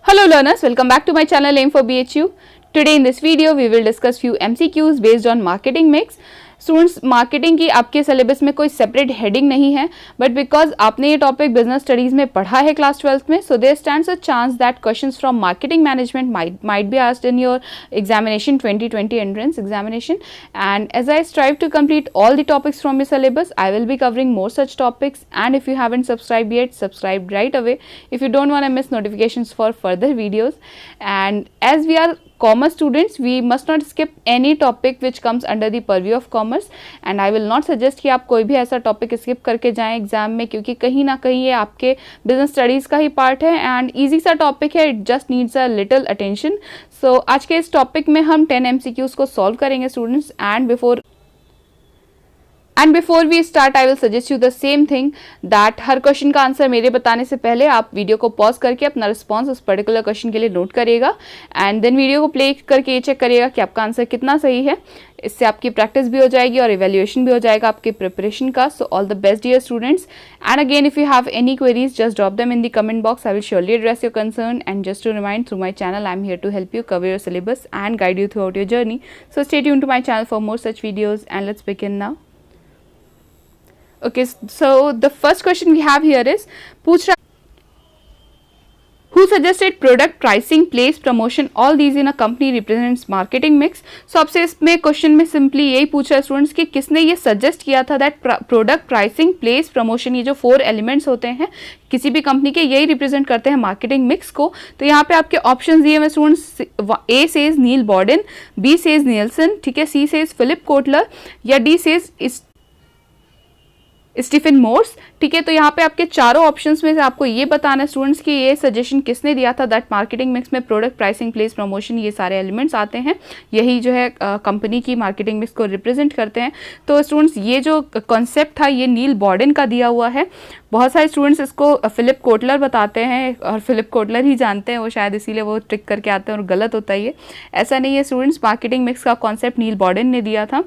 Hello learners, welcome back to my channel Aim for BHU. Today in this video we will discuss few MCQs based on marketing mix. Students, marketing की आपके syllabus में कोई separate heading नहीं है, but because आपने ये topic business studies में पढ़ा है क्लास 12th में, so there stands a chance that questions from marketing management might be asked in your examination 2020 entrance examination. And as I strive to complete all the topics from your syllabus, I will be covering more such topics, and if you haven't subscribed yet, subscribe right away if you don't want to miss notifications for further videos. And as we are commerce students, we must not skip any topic which comes under the purview of commerce, and I will not suggest कि आप कोई भी ऐसा topic skip करके जाएं exam में, क्योंकि कहीं ना कहीं ये आपके बिजनेस स्टडीज़ का ही पार्ट है एंड ईजी सा टॉपिक है. It just needs a little attention. So आज के इस टॉपिक में हम 10 MCQs को सॉल्व करेंगे students. And before we start I will suggest you the same thing that हर क्वेश्चन का आंसर मेरे बताने से पहले आप वीडियो को पॉज करके अपना रिस्पॉन्स उस पर्टिकुलर क्वेश्चन के लिए नोट करिएगा, एंड देन वीडियो को प्ले करके ये चेक करिएगा कि आपका आंसर कितना सही है. इससे आपकी प्रैक्टिस भी हो जाएगी और इवैल्यूएशन भी हो जाएगा आपके प्रिपरेशन का. So all the best dear students, and again if you have any queries just drop them in the comment box. I will surely address your concern, and just to remind, through my channel I am here to help you cover your syllabus and guide you throughout your journey. So stay tuned to my channel for more such videos, and let's begin now. Okay, so the first question we have here is पूछ रहा who suggested product pricing place promotion all these in a company represents marketing mix. So आपसे इसमें question में simply यही पूछ रहा है students कि किसने ये सजेस्ट किया था that product pricing place promotion, ये जो 4 एलिमेंट्स होते हैं किसी भी कंपनी के, यही रिप्रेजेंट करते हैं मार्केटिंग मिक्स को. तो यहाँ पे आपके ऑप्शन दिए हुए students, A says nil बॉर्डन, B says नियल्सन, ठीक है, सी सेज फिलिप कोटलर, या डी सेज स्टीफन मोर्स. ठीक है, तो यहाँ पे आपके चारों ऑप्शंस में से आपको ये बताना है स्टूडेंट्स कि ये सजेशन किसने दिया था दैट मार्केटिंग मिक्स में प्रोडक्ट प्राइसिंग प्लेस प्रमोशन ये सारे एलिमेंट्स आते हैं, यही जो है कंपनी की मार्केटिंग मिक्स को रिप्रेजेंट करते हैं. तो स्टूडेंट्स ये जो कॉन्सेप्ट था ये नील बॉर्डन का दिया हुआ है. बहुत सारे स्टूडेंट्स इसको फिलिप कोटलर बताते हैं और फिलिप कोटलर ही जानते हैं, वो शायद इसीलिए वो ट्रिक करके आते हैं और गलत होता है ये. ऐसा नहीं है स्टूडेंट्स, मार्केटिंग मिक्स का कॉन्सेप्ट नील बॉर्डन ने दिया था.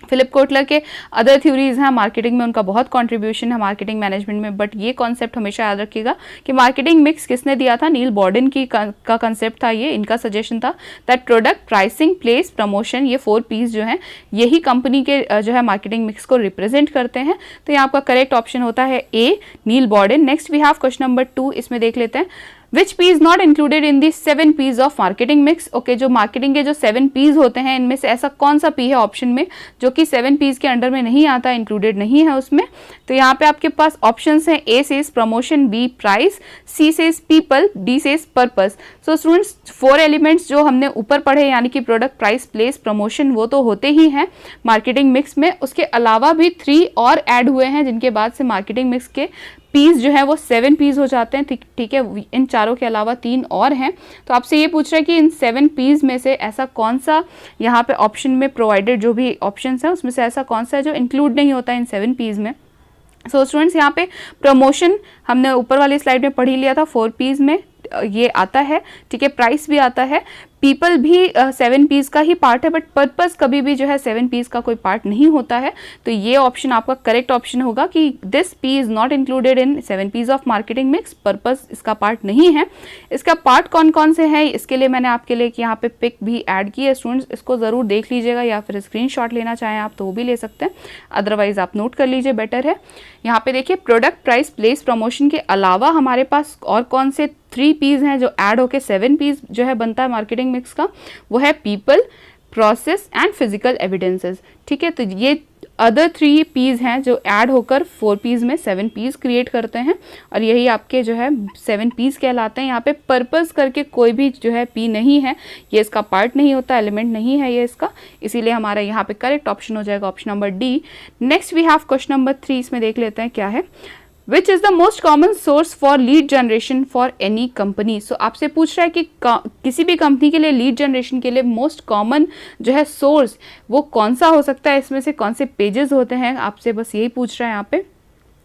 फिलिप कोटलर के अदर थ्योरीज हैं मार्केटिंग में, उनका बहुत कंट्रीब्यूशन है मार्केटिंग मैनेजमेंट में, बट ये कॉन्सेप्ट हमेशा याद रखिएगा कि मार्केटिंग मिक्स किसने दिया था, नील बॉर्डन की का कॉन्सेप्ट था ये, इनका सजेशन था that product pricing place promotion ये 4 P's जो हैं यही कंपनी के जो है मार्केटिंग मिक्स को रिप्रेजेंट करते हैं. तो यहाँ आपका करेक्ट ऑप्शन होता है A, Neil Borden. Next we have question number 2, इसमें देख लेते हैं Which P is not included in the 7 P's of marketing mix? Okay, जो मार्केटिंग के जो 7 P's होते हैं इनमें से ऐसा कौन सा P है ऑप्शन में जो कि 7 P's के अंडर में नहीं आता, इंक्लूडेड नहीं है उसमें. तो यहाँ पे आपके पास ऑप्शंस हैं, A says promotion, B price, C says people, D says purpose. So students 4 elements जो हमने ऊपर पढ़े यानी कि प्रोडक्ट प्राइस प्लेस प्रमोशन वो तो होते ही हैं मार्केटिंग मिक्स में, उसके अलावा भी 3 और ऐड हुए हैं जिनके बाद से मार्केटिंग मिक्स के पीस जो है वो 7 पीस हो जाते हैं. ठीक है, इन चारों के अलावा 3 और हैं. तो आपसे ये पूछ रहा है कि इन 7 पीस में से ऐसा कौन सा यहाँ पे ऑप्शन में प्रोवाइडेड जो भी ऑप्शंस हैं उसमें से ऐसा कौन सा है जो इंक्लूड नहीं होता इन 7 पीस में. सो स्टूडेंट्स यहाँ पे प्रमोशन हमने ऊपर वाली स्लाइड में पढ़ ही लिया था, 4 पीस में ये आता है. ठीक है, प्राइस भी आता है, पीपल भी 7 P's का ही पार्ट है, बट पर्पस कभी भी जो है 7 P's का कोई पार्ट नहीं होता है. तो ये ऑप्शन आपका करेक्ट ऑप्शन होगा कि this P is not included in 7 P's of marketing mix, purpose इसका पार्ट नहीं है. इसका पार्ट कौन कौन से हैं इसके लिए मैंने आपके लिए यहाँ पे पिक भी ऐड की है स्टूडेंट्स, इसको ज़रूर देख लीजिएगा, या फिर स्क्रीनशॉट लेना चाहें आप तो वो भी ले सकते हैं, अदरवाइज आप नोट कर लीजिए, बेटर है. यहाँ पे देखिए प्रोडक्ट प्राइस प्लेस प्रमोशन के अलावा हमारे पास और कौन से 3 P's हैं जो ऐड होके 7 P's जो है बनता है मार्केटिंग मिक्स का, वो है people, process and physical evidences. ठीक है, तो ये अदर 3 P's हैं जो ऐड होकर 4 P's में 7 P's क्रिएट करते हैं और यही आपके जो है 7 P's कहलाते हैं. यहाँ पे पर्पस करके कोई भी जो है P नहीं है, ये इसका पार्ट नहीं होता, एलिमेंट नहीं है ये इसका, इसीलिए हमारा यहाँ पे करेक्ट ऑप्शन हो जाएगा option number D. Next we have question number 3, इसमें देख लेते हैं क्या है. Which is the most common source for lead generation for any company? So आपसे पूछ रहा है कि किसी भी कंपनी के लिए लीड जनरेशन के लिए मोस्ट कॉमन जो है सोर्स वो कौन सा हो सकता है, इसमें से कौन से पेजेस होते हैं, आपसे बस यही पूछ रहा है यहाँ पे.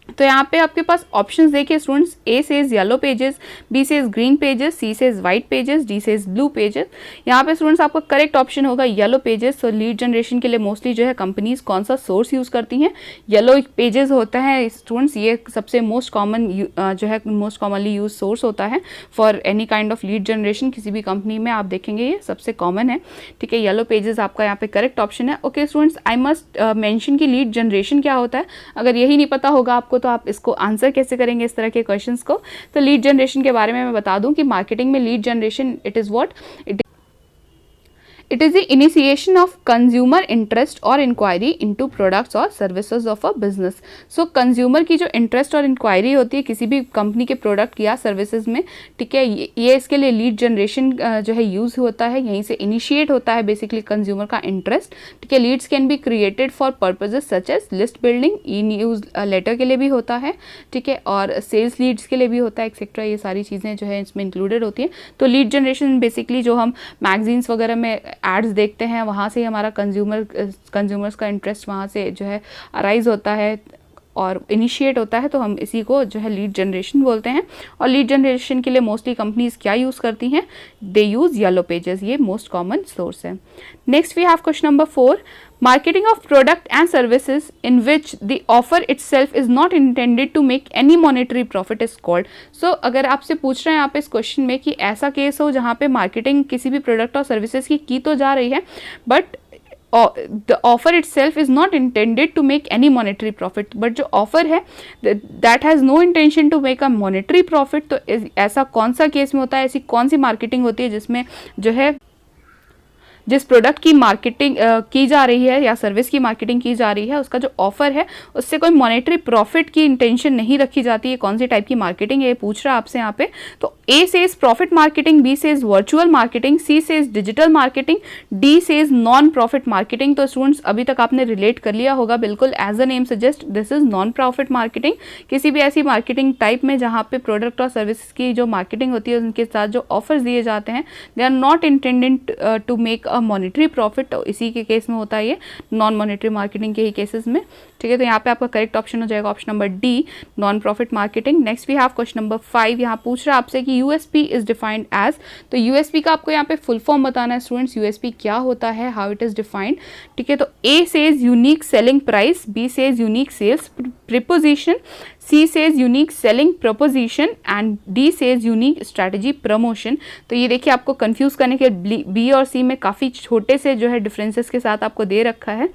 तो यहाँ पे आपके पास ऑप्शंस देखिए students, A says yellow pages, B says green pages, C says white pages, D says blue pages. यहाँ पे स्टूडेंट्स आपका करेक्ट ऑप्शन होगा येलो पेजेस। तो लीड जनरेशन के लिए मोस्टली जो है कंपनीज कौन सा सोर्स यूज़ करती हैं, येलो पेजेस होता है स्टूडेंट्स। ये सबसे मोस्ट कॉमन जो है मोस्ट कॉमनली यूज सोर्स होता है for any kind of lead generation. किसी भी कंपनी में आप देखेंगे ये सबसे कॉमन है, ठीक है। येलो पेजेस आपका यहाँ पे करेक्ट ऑप्शन है। Okay students, I must mention कि लीड जनरेशन क्या होता है। अगर यही नहीं पता होगा आपको तो आप इसको आंसर कैसे करेंगे इस तरह के क्वेश्चंस को। तो लीड जनरेशन के बारे में मैं बता दूं कि मार्केटिंग में lead generation it is what it is the initiation of consumer interest और इंक्वायरी इनटू प्रोडक्ट्स और services of a business. So consumer की जो इंटरेस्ट और इंक्वायरी होती है किसी भी कंपनी के प्रोडक्ट या सर्विसेज में, ठीक है, ये इसके लिए लीड जनरेशन जो है यूज़ होता है, यहीं से इनिशिएट होता है बेसिकली कंज्यूमर का इंटरेस्ट, ठीक है। Leads can be created for purposes such as list building, e news letter के लिए भी होता है, ठीक है, और सेल्स लीड्स के लिए भी होता है एक्सेट्रा। ये सारी चीज़ें जो है इसमें इंक्लूडेड होती हैं। तो लीड जनरेशन बेसिकली जो हम मैगजीन्स वगैरह में एड्स देखते हैं वहाँ से हमारा कंज्यूमर्स का इंटरेस्ट वहाँ से जो है अराइज होता है और इनिशिएट होता है। तो हम इसी को जो है लीड जनरेशन बोलते हैं। और लीड जनरेशन के लिए मोस्टली कंपनीज क्या यूज़ करती हैं, दे यूज़ येलो पेजेस, ये मोस्ट कॉमन सोर्स है। Next we have question number 4, marketing of product and services in which the offer itself is not intended to make any monetary profit is called। so अगर आपसे पूछ रहे हैं आप इस question में कि ऐसा केस हो जहाँ पे मार्केटिंग किसी भी प्रोडक्ट और सर्विसेज की तो जा रही है but the offer itself is not intended to make any monetary profit, but जो offer है that has no intention to make a monetary profit, तो ऐसा कौन सा केस में होता है, ऐसी कौन सी मार्केटिंग होती है जिसमें जो है जिस प्रोडक्ट की मार्केटिंग की जा रही है या सर्विस की मार्केटिंग की जा रही है उसका जो ऑफर है उससे कोई मॉनेटरी प्रॉफिट की इंटेंशन नहीं रखी जाती है। कौन सी टाइप की मार्केटिंग है ये पूछ रहा है आपसे यहाँ पे। तो A says profit marketing, B says virtual marketing, C says digital marketing, D says non profit marketing. तो स्टूडेंट्स अभी तक आपने रिलेट कर लिया होगा बिल्कुल, as a name suggest this is non profit marketing. किसी भी ऐसी मार्केटिंग टाइप में जहाँ पे प्रोडक्ट और सर्विस की जो मार्केटिंग होती है उनके साथ जो ऑफर्स दिए जाते हैं they are not intended to make a monetary profit. तो इसी के केस में होता है ये नॉन मॉनेटरी मार्केटिंग के ही केसेस में, ठीक है। तो यहाँ पे आपका करेक्ट ऑप्शन हो जाएगा option number D, non profit marketing. Next we have question number 5, यहाँ पूछ रहा है आपसे कि यूएसपी इज डिफाइंड एज। तो यूएसपी का आपको यहाँ पे फुल फॉर्म बताना है स्टूडेंट्स, यूएसपी क्या होता है, हाउ इट इज डिफाइंड, ठीक है। तो A says unique selling price, B says unique sales preposition, C says unique selling proposition and D says unique strategy promotion। तो ये देखिए आपको कंफ्यूज करने के बी और सी में काफ़ी छोटे से जो है डिफरेंसेस के साथ आपको दे रखा है।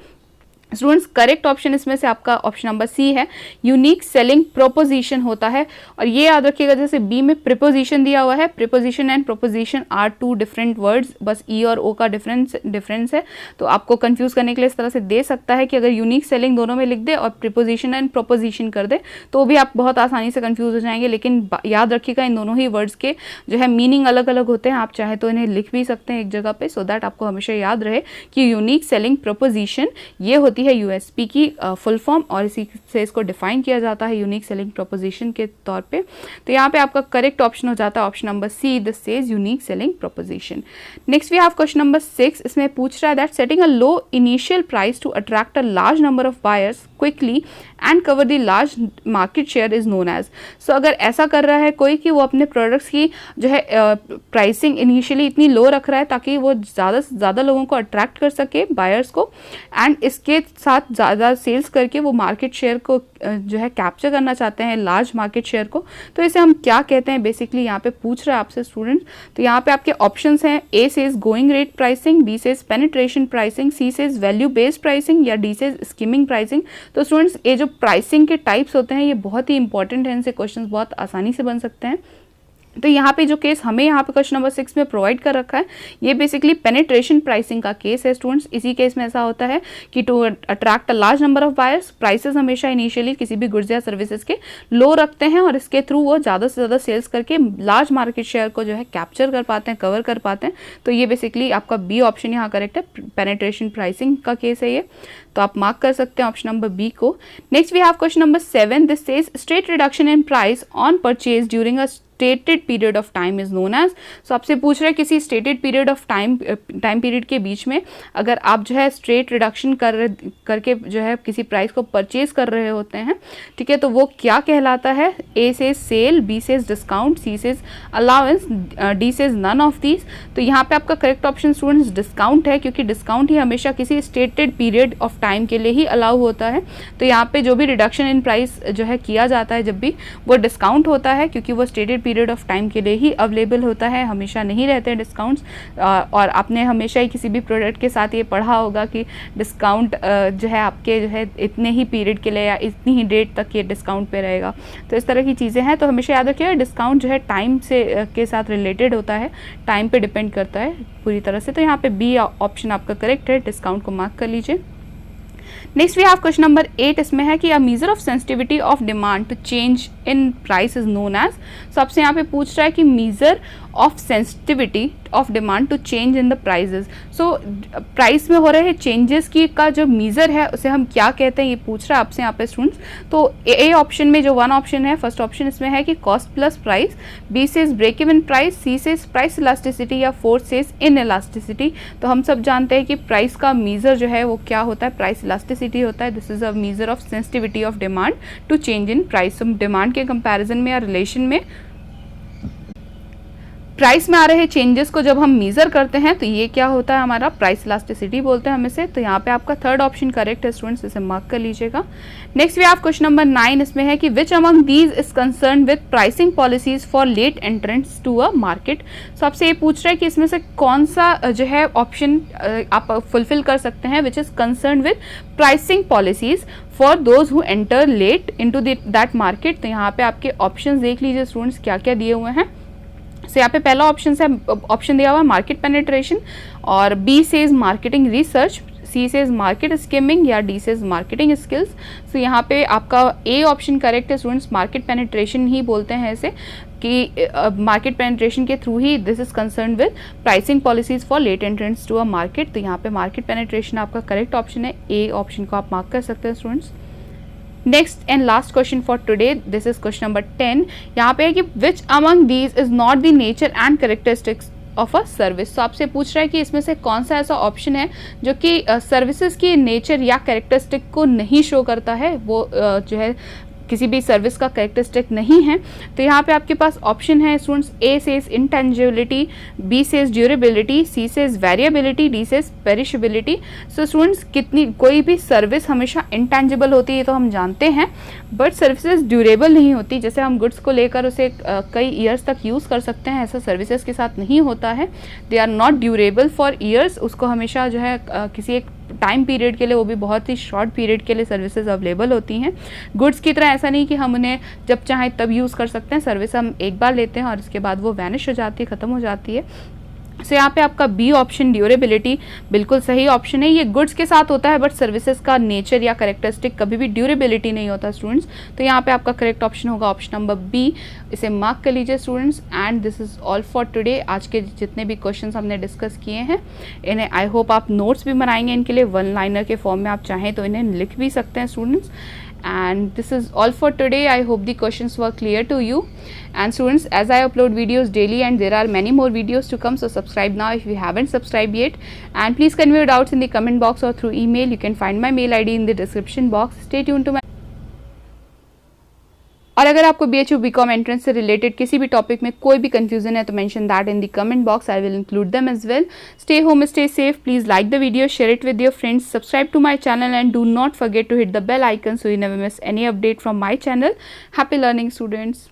स्टूडेंट्स करेक्ट ऑप्शन इसमें से आपका ऑप्शन नंबर सी है, यूनिक सेलिंग प्रोपोजिशन होता है। और ये याद रखिएगा जैसे बी में प्रीपोजिशन दिया हुआ है, preposition and proposition are two different words, बस ई और ओ का डिफरेंस है। तो आपको कंफ्यूज करने के लिए इस तरह से दे सकता है कि अगर यूनिक सेलिंग दोनों में लिख दे और प्रीपोजिशन एंड प्रोपोजिशन कर दे तो भी आप बहुत आसानी से कंफ्यूज हो जाएंगे। लेकिन याद रखिएगा इन दोनों ही वर्ड्स के जो है मीनिंग अलग अलग होते हैं, आप चाहे तो इन्हें लिख भी सकते हैं एक जगह पे, सो दैट आपको हमेशा याद रहे कि यूनिक सेलिंग प्रोपोजिशन ये होती है यूएसपी की फुल फॉर्म और इसी से इसको डिफाइन किया जाता है यूनिक सेलिंग प्रोपोजिशन के तौर पे। तो यहाँ पे आपका करेक्ट ऑप्शन हो जाता है option number C, this says unique selling proposition. Next we have question number 6, इसमें पूछ रहा है that setting a low initial price to attract a large number of buyers quickly and cover the large market share is known as. So अगर ऐसा कर रहा है कोई कि वो अपने प्रोडक्ट्स की जो है प्राइसिंग इनिशियली इतनी लो रख रहा है ताकि वो ज़्यादा से ज़्यादा लोगों को अट्रैक्ट कर सके, बायर्स को, एंड इसके साथ ज़्यादा सेल्स करके वो मार्केट शेयर को जो है कैप्चर करना चाहते हैं, लार्ज मार्केट शेयर को, तो इसे हम क्या कहते हैं बेसिकली यहाँ पे पूछ रहा है आपसे स्टूडेंट। तो यहाँ पे आपके ऑप्शंस हैं, A says going rate pricing, B says penetration pricing, C says value based pricing या डी सेज स्कीमिंग प्राइसिंग। तो स्टूडेंट्स ये जो प्राइसिंग के टाइप्स होते हैं ये बहुत ही इंपॉर्टेंट है, इनसे क्वेश्चन बहुत आसानी से बन सकते हैं। तो यहाँ पे जो केस हमें यहाँ पे क्वेश्चन नंबर 6 में प्रोवाइड कर रखा है ये बेसिकली पेनिट्रेशन प्राइसिंग का केस है स्टूडेंट्स। इसी केस में ऐसा होता है कि to attract a large number of buyers, prices हमेशा इनिशियली किसी भी गुड्स या सर्विसेज के लो रखते हैं और इसके थ्रू वो ज़्यादा से ज़्यादा सेल्स करके लार्ज मार्केट शेयर को जो है कैप्चर कर पाते हैं, कवर कर पाते हैं। तो ये बेसिकली आपका बी ऑप्शन यहाँ करेक्ट है, पेनिट्रेशन प्राइसिंग का केस है ये, तो आप मार्क कर सकते हैं ऑप्शन नंबर बी को। Next we have question number 7, this says straight reduction in price on purchase during a stated period of time is known as. So आपसे पूछ रहा है किसी stated period of time period के बीच में अगर आप जो है स्ट्रेट रिडक्शन करके जो है किसी प्राइस को परचेज कर रहे होते हैं, ठीक है, तो वो क्या कहलाता है? A says sale, B says discount, C says allowance, D says none of these. तो यहाँ पे आपका करेक्ट ऑप्शन स्टूडेंट्स डिस्काउंट है, क्योंकि डिस्काउंट ही हमेशा किसी स्टेटेड पीरियड ऑफ टाइम के लिए ही अलाउ होता है। तो यहाँ पे जो भी रिडक्शन इन प्राइस जो है किया जाता है जब भी, वो डिस्काउंट होता है, क्योंकि वो स्टेटेड पीरियड ऑफ टाइम के लिए ही अवेलेबल होता है, हमेशा नहीं रहते हैं डिस्काउंट्स। और आपने हमेशा ही किसी भी प्रोडक्ट के साथ ये पढ़ा होगा कि डिस्काउंट जो है आपके जो है इतने ही पीरियड के लिए या इतनी ही डेट तक ये डिस्काउंट पे रहेगा। तो इस तरह की चीज़ें हैं, तो हमेशा याद रखिएगा डिस्काउंट जो है टाइम से के साथ रिलेटेड होता है, टाइम पे डिपेंड करता है पूरी तरह से। तो यहाँ पे बी ऑप्शन आपका करेक्ट है, डिस्काउंट को मार्क कर लीजिए। Next we have question number 8, इसमें है कि a measure of sensitivity of demand to change in price is known as. So आपसे यहाँ पे पूछ रहा है कि measure of sensitivity of demand to change in the prices. So price में हो रहे चेंजेस की का जो मेजर है उसे हम क्या कहते हैं, ये पूछ रहा है आपसे यहाँ पे स्टूडेंट्स। तो ए ऑप्शन में जो वन ऑप्शन है, फर्स्ट ऑप्शन इसमें है कि cost plus price, B says break even price, C says price elasticity, या फोर्थ सेज इन इलास्टिसिटी। तो हम सब जानते हैं कि प्राइस का मेजर जो है वो क्या होता है, प्राइस इलास्टिसिटी होता है। This is a measure of sensitivity of demand to change in price. हम डिमांड के कंपैरिजन में या रिलेशन में प्राइस में आ रहे चेंजेस को जब हम मेजर करते हैं तो ये क्या होता है, हमारा प्राइस इलास्टिसिटी बोलते हैं हम इसे। तो यहाँ पे आपका थर्ड ऑप्शन करेक्ट है स्टूडेंट्स, इसे मार्क कर लीजिएगा। Next we have question number 9, इसमें है कि which among these is concern with pricing policies for late entrants to a market. So आपसे ये पूछ रहा है कि इसमें से कौन सा जो है ऑप्शन आप फुलफिल कर सकते हैं which is concern with pricing policies for those who enter late into that market. तो यहाँ पे आपके ऑप्शन देख लीजिए स्टूडेंट्स क्या क्या दिए हुए हैं। सो यहाँ पे पहला ऑप्शन दिया हुआ है मार्केट पेनिट्रेशन, और B says marketing research, C says market skimming, या D says marketing skills. So यहाँ पे आपका ए ऑप्शन करेक्ट है स्टूडेंट्स, मार्केट पेनिट्रेशन ही बोलते हैं इसे, कि मार्केट पेनिट्रेशन के थ्रू ही this is concern with pricing policies for late entrants to a market. तो यहाँ पे मार्केट पेनिट्रेशन आपका करेक्ट ऑप्शन है, ए ऑप्शन को आप मार्क कर सकते हैं students. Next and last question for today, this is question number 10। यहाँ पे है कि which among these is not the nature and characteristics of a service. तो आपसे पूछ रहा है कि इसमें से कौन सा ऐसा ऑप्शन है जो कि सर्विसेज की नेचर या कैरेक्टरिस्टिक को नहीं शो करता है, वो जो है किसी भी सर्विस का कैरेक्टरिस्टिक नहीं है। तो यहाँ पे आपके पास ऑप्शन है students, A says intangibility, B says durability, C says variability, D says perishability. So students कोई भी सर्विस हमेशा इंटेंजिबल होती है तो हम जानते हैं, बट सर्विसेज ड्यूरेबल नहीं होती। जैसे हम गुड्स को लेकर उसे कई ईयर्स तक यूज़ कर सकते हैं, ऐसा सर्विसेज के साथ नहीं होता है। They are not durable for years, उसको हमेशा जो है किसी एक टाइम पीरियड के लिए, वो भी बहुत ही शॉर्ट पीरियड के लिए सर्विसेज अवेलेबल होती हैं। गुड्स की तरह ऐसा नहीं कि हम उन्हें जब चाहें तब यूज़ कर सकते हैं, सर्विस हम एक बार लेते हैं और इसके बाद वो वैनिश हो जाती है, ख़त्म हो जाती है। सो यहाँ पे आपका बी ऑप्शन ड्यूरेबिलिटी बिल्कुल सही ऑप्शन है। ये गुड्स के साथ होता है बट सर्विसेज का नेचर या कैरेक्टरिस्टिक कभी भी ड्यूरेबिलिटी नहीं होता स्टूडेंट्स। तो यहाँ पे आपका करेक्ट ऑप्शन होगा ऑप्शन नंबर बी, इसे मार्क कर लीजिए students. And this is all for today. आज के जितने भी क्वेश्चंस हमने डिस्कस किए हैं इन्हें आई होप आप नोट्स भी बनाएंगे इनके लिए, वन लाइनर के फॉर्म में आप चाहें तो इन्हें लिख भी सकते हैं students. And this is all for today. I hope the questions were clear to you. And students, as I upload videos daily and there are many more videos to come, so subscribe now if you haven't subscribed yet. And please convey your doubts in the comment box or through email. You can find my mail ID in the description box. Stay tuned to my और अगर आपको BHU BCom entrance से related किसी भी topic में कोई भी confusion है तो mention that in the comment box, I will include them as well. Stay home, stay safe, please like the video, share it with your friends, subscribe to my channel and do not forget to hit the bell icon so you never miss any update from my channel. Happy learning students.